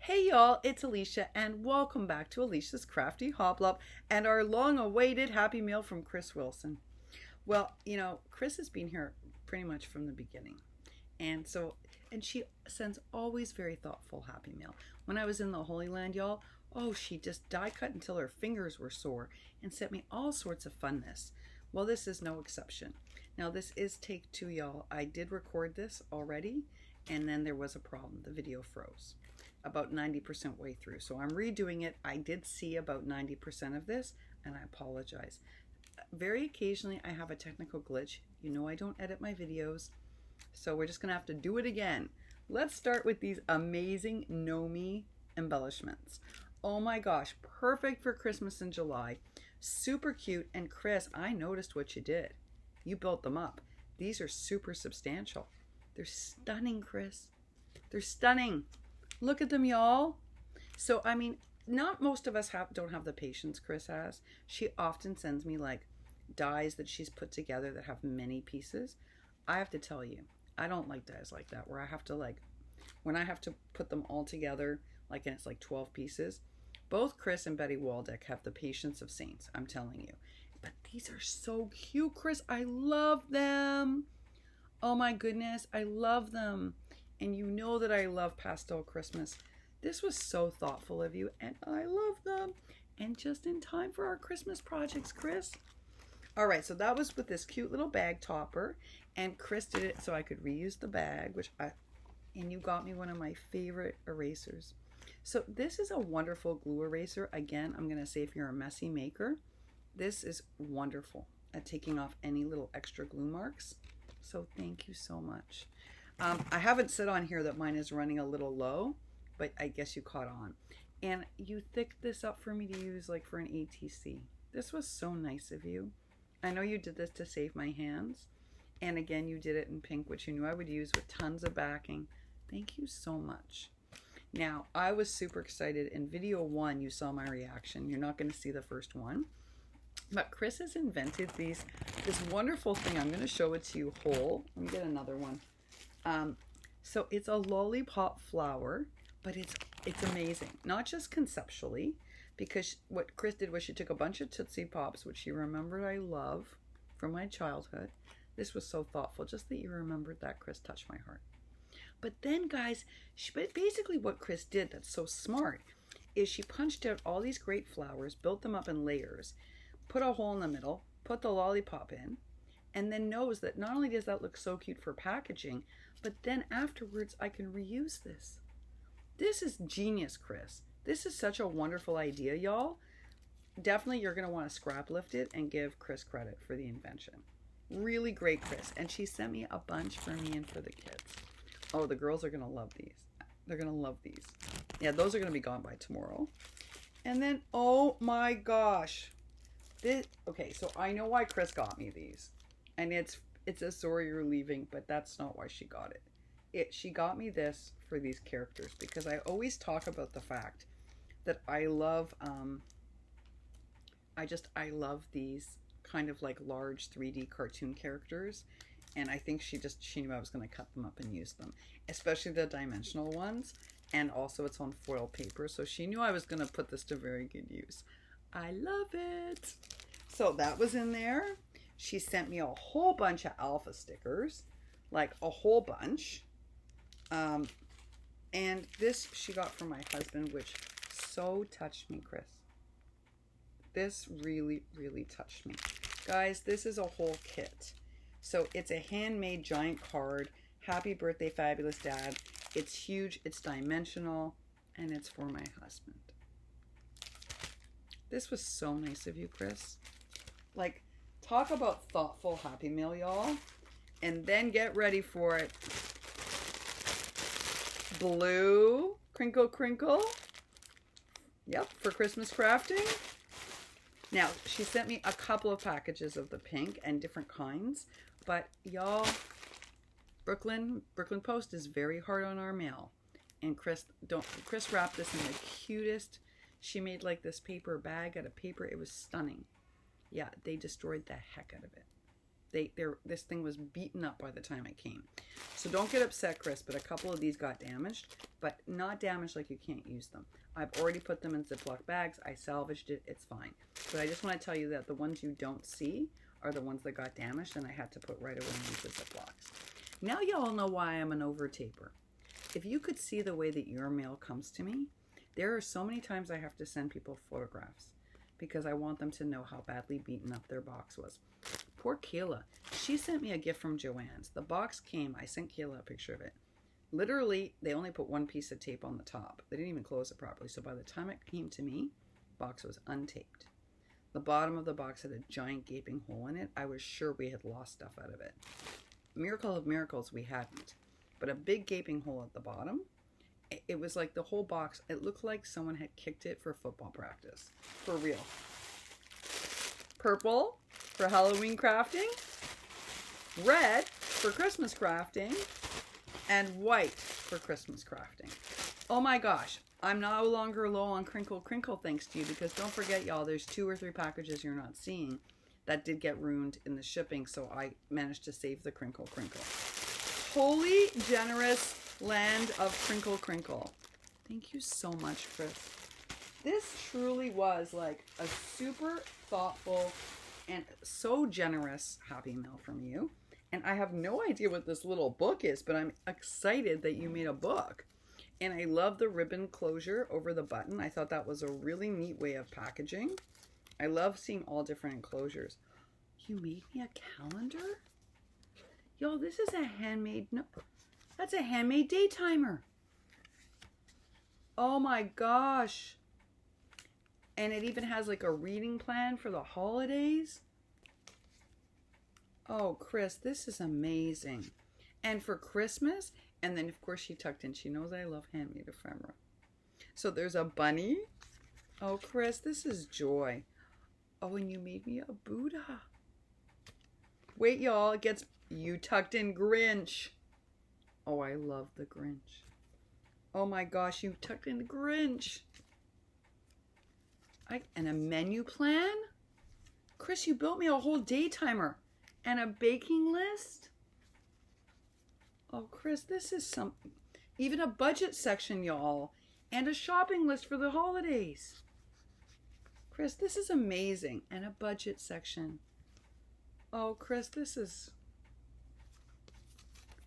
Hey y'all, it's Elisha and welcome back to Elisha's Crafty Hoplop and our long-awaited Happy Meal from Chris Wilson. Well, Chris has been here pretty much from the beginning. And she sends always very thoughtful Happy Meal. When I was in the Holy Land, y'all, she just die cut until her fingers were sore and sent me all sorts of funness. Well, this is no exception. Now, this is take 2, y'all. I did record this already, and then there was a problem. The video froze about 90% way through. So I'm redoing it. I did see about 90% of this, and I apologize. Very occasionally, I have a technical glitch. You know I don't edit my videos, so we're just going to have to do it again. Let's start with these amazing Nomi embellishments. Oh my gosh, perfect for Christmas in July. Super cute. And Chris, I noticed what you did. You built them up. These are super substantial. They're stunning, Chris. They're stunning. Look at them, y'all. So, I mean, not most of us don't have the patience Chris has. She often sends me like dies that she's put together that have many pieces. I have to tell you, I don't like dies like that where I have to when I have to put them all together, and it's like 12 pieces. Both Chris and Betty Waldeck have the patience of saints, I'm telling you. But these are so cute, Chris. I love them. Oh my goodness, I love them. And you know that I love pastel Christmas. This was so thoughtful of you, and I love them. And just in time for our Christmas projects, Chris. All right, so that was with this cute little bag topper, and Chris did it so I could reuse the bag, and you got me one of my favorite erasers. So this is a wonderful glue eraser. Again, I'm gonna say if you're a messy maker, this is wonderful at taking off any little extra glue marks. So thank you so much. I haven't said on here that mine is running a little low, but I guess you caught on. And you thicked this up for me to use for an ATC. This was so nice of you. I know you did this to save my hands. And again, you did it in pink, which you knew I would use with tons of backing. Thank you so much. Now, I was super excited. In video 1, you saw my reaction. You're not going to see the first one. But Chris has invented this wonderful thing. I'm going to show it to you whole. Let me get another one. So it's a Lollipop Flower, but it's amazing. Not just conceptually, because what Chris did was she took a bunch of Tootsie Pops, which she remembered I love from my childhood. This was so thoughtful. Just that you remembered that, Chris, touched my heart. But then, guys, basically what Chris did that's so smart is she punched out all these great flowers, built them up in layers, put a hole in the middle, put the lollipop in, and then knows that not only does that look so cute for packaging, but then afterwards I can reuse this. This is genius, Chris. This is such a wonderful idea, y'all. Definitely you're going to want to scrap lift it and give Chris credit for the invention. Really great, Chris. And she sent me a bunch for me and for the kids. Oh, the girls are going to love these. They're going to love these. Yeah, those are going to be gone by tomorrow. And then, oh my gosh. Okay, so I know why Chris got me these. And it's a sorry you're leaving, but that's not why she got it. She got me this for these characters because I always talk about the fact that I love I love these kind of large 3D cartoon characters, and I think she knew I was going to cut them up and use them, especially the dimensional ones, and also it's on foil paper, so she knew I was going to put this to very good use. I love it. So that was in there. She sent me a whole bunch of alpha stickers, a whole bunch. And this she got from my husband, which so touched me, Chris. This really, really touched me. Guys, this is a whole kit. So it's a handmade giant card. Happy birthday, fabulous dad. It's huge, it's dimensional, and it's for my husband. This was so nice of you, Chris. Talk about thoughtful Happy Meal, y'all. And then get ready for it. Blue, crinkle, crinkle. Yep, for Christmas crafting. Now, she sent me a couple of packages of the pink and different kinds. But y'all, Brooklyn Post is very hard on our mail. And Chris wrapped this in the cutest. She made this paper bag out of paper. It was stunning. Yeah, they destroyed the heck out of it. This thing was beaten up by the time it came. So don't get upset, Chris, but a couple of these got damaged, but not damaged like you can't use them. I've already put them in Ziploc bags. I salvaged it. It's fine. But I just want to tell you that the ones you don't see are the ones that got damaged, and I had to put right away into Ziplocs. Now you all know why I'm an over-taper. If you could see the way that your mail comes to me, there are so many times I have to send people photographs because I want them to know how badly beaten up their box was. Poor Kayla. She sent me a gift from Joann's. The box came. I sent Kayla a picture of it. Literally, they only put one piece of tape on the top. They didn't even close it properly. So by the time it came to me, the box was untaped. The bottom of the box had a giant gaping hole in it. I was sure we had lost stuff out of it. Miracle of miracles, we hadn't. But a big gaping hole at the bottom. It was like the whole box. It looked like someone had kicked it for football practice. For real. Purple for Halloween crafting. Red for Christmas crafting. And white for Christmas crafting. Oh my gosh. I'm no longer low on Krinkle thanks to you, because don't forget, y'all, there's 2 or 3 packages you're not seeing that did get ruined in the shipping, so I managed to save the Krinkle. Holy generous land of Krinkle. Thank you so much, Chris. This truly was like a super thoughtful and so generous Happy Mail from you. And I have no idea what this little book is, but I'm excited that you made a book. And I love the ribbon closure over the button. I thought that was a really neat way of packaging. I love seeing all different enclosures. You made me a calendar? Yo, this is a handmade, no, that's a handmade day timer. Oh my gosh. And it even has like a reading plan for the holidays. Oh, Chris, this is amazing. And for Christmas, and then of course she tucked in, she knows I love handmade ephemera. So there's a bunny. Oh, Chris, this is joy. Oh, and you made me a Buddha. Wait, y'all, it gets, you tucked in Grinch. Oh, I love the Grinch. Oh my gosh, you tucked in the Grinch. And a menu plan? Chris, you built me a whole day timer and a baking list? Oh, Chris, this is something. Even a budget section, y'all. And a shopping list for the holidays. Chris, this is amazing. And a budget section. Oh, Chris, this is...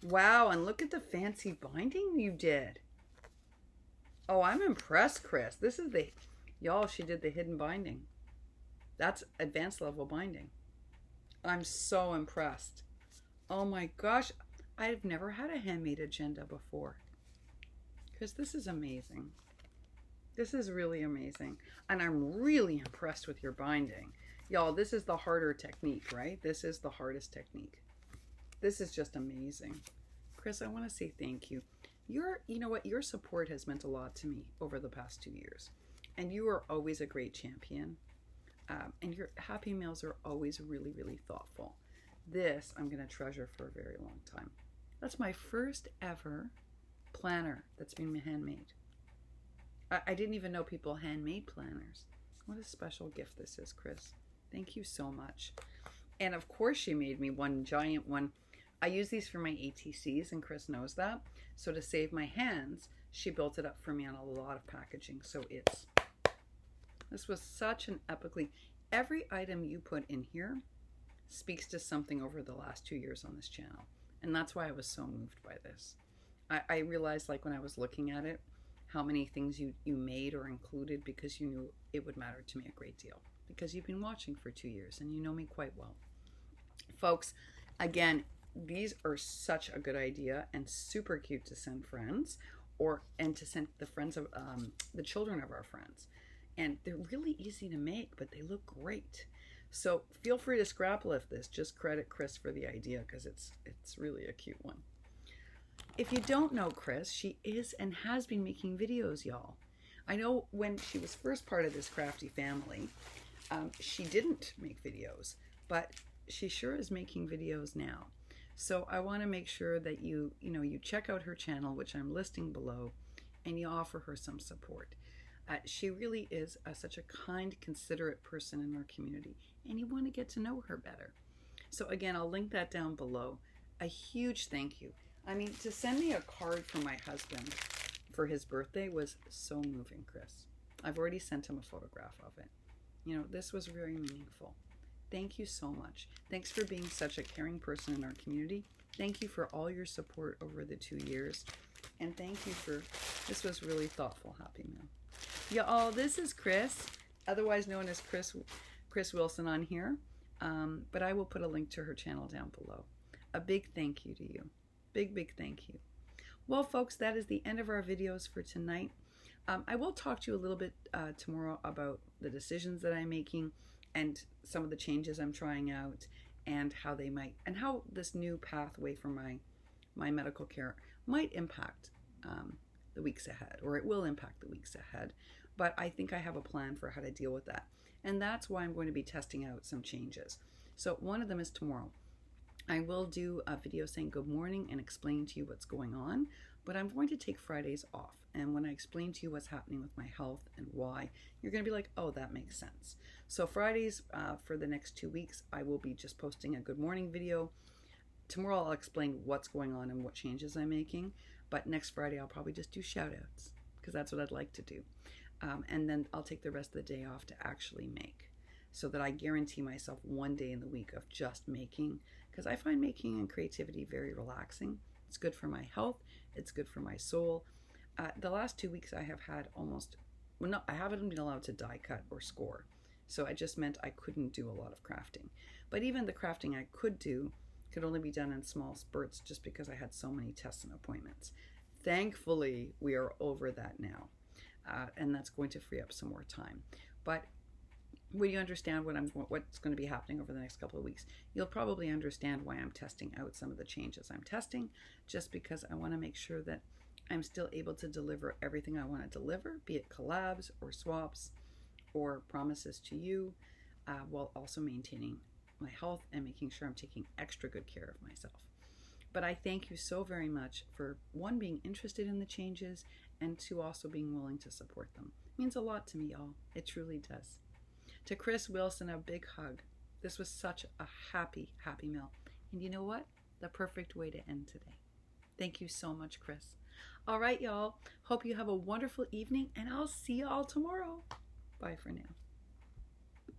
Wow, and look at the fancy binding you did. Oh, I'm impressed, Chris. This is the... Y'all, she did the hidden binding. That's advanced level binding. I'm so impressed. Oh my gosh. I've never had a handmade agenda before. Because this is amazing. This is really amazing. And I'm really impressed with your binding. Y'all, this is the harder technique, right? This is the hardest technique. This is just amazing. Chris, I want to say thank you. You know what? Your support has meant a lot to me over the past 2 years. And you are always a great champion. And your Happy Meals are always really, really thoughtful. This I'm going to treasure for a very long time. That's my first ever planner that's been handmade. I didn't even know people handmade planners. What a special gift this is, Chris. Thank you so much. And of course she made me one giant one. I use these for my ATCs, and Chris knows that. So to save my hands, she built it up for me on a lot of packaging. So this was such an epically, every item you put in here speaks to something over the last 2 years on this channel. And that's why I was so moved by this. I realized, like, when I was looking at it, how many things you made or included because you knew it would matter to me a great deal. Because you've been watching for 2 years and you know me quite well. Folks, again, these are such a good idea and super cute to send friends, and to send the friends of the children of our friends. And they're really easy to make, but they look great. So feel free to scrap lift this. Just credit Chris for the idea, because it's really a cute one. If you don't know Chris, she is and has been making videos, y'all. I know when she was first part of this crafty family, she didn't make videos, but she sure is making videos now. So I want to make sure that you check out her channel, which I'm listing below, and you offer her some support. She really is such a kind, considerate person in our community, and you want to get to know her better. So again, I'll link that down below. A huge thank you. I mean, to send me a card from my husband for his birthday was so moving, Chris. I've already sent him a photograph of it. You know, this was very meaningful. Thank you so much. Thanks for being such a caring person in our community. Thank you for all your support over the 2 years. And thank you for, this was really thoughtful, Happy Meal. Y'all, this is Chris, otherwise known as Kris Wilson on here. But I will put a link to her channel down below. A big thank you to you. Big, big thank you. Well, folks, that is the end of our videos for tonight. I will talk to you a little bit tomorrow about the decisions that I'm making and some of the changes I'm trying out and how they might, and how this new pathway for my medical care might impact the weeks ahead, or it will impact the weeks ahead. But I think I have a plan for how to deal with that. And that's why I'm going to be testing out some changes. So one of them is tomorrow. I will do a video saying good morning and explain to you what's going on, but I'm going to take Fridays off. And when I explain to you what's happening with my health and why, you're going to be like, oh, that makes sense. So Fridays for the next 2 weeks, I will be just posting a good morning video. Tomorrow I'll explain what's going on and what changes I'm making. But next Friday I'll probably just do shout outs because that's what I'd like to do. And then I'll take the rest of the day off to actually make, so that I guarantee myself one day in the week of just making, because I find making and creativity very relaxing. It's good for my health. It's good for my soul. The last 2 weeks I have had almost, well, no, I haven't been allowed to die cut or score. So it just meant I couldn't do a lot of crafting. But even the crafting I could do could only be done in small spurts just because I had so many tests and appointments. Thankfully, we are over that now. And that's going to free up some more time. But when you understand what's going to be happening over the next couple of weeks, you'll probably understand why I'm testing out some of the changes I'm testing, just because I want to make sure that I'm still able to deliver everything I want to deliver, be it collabs or swaps or promises to you, while also maintaining my health and making sure I'm taking extra good care of myself. But I thank you so very much for, one, being interested in the changes, and two, also being willing to support them. It means a lot to me, y'all. It truly does. To Kris Wilson, a big hug. This was such a happy, happy meal. And you know what? The perfect way to end today. Thank you so much, Chris. All right, y'all. Hope you have a wonderful evening, and I'll see y'all tomorrow. Bye for now.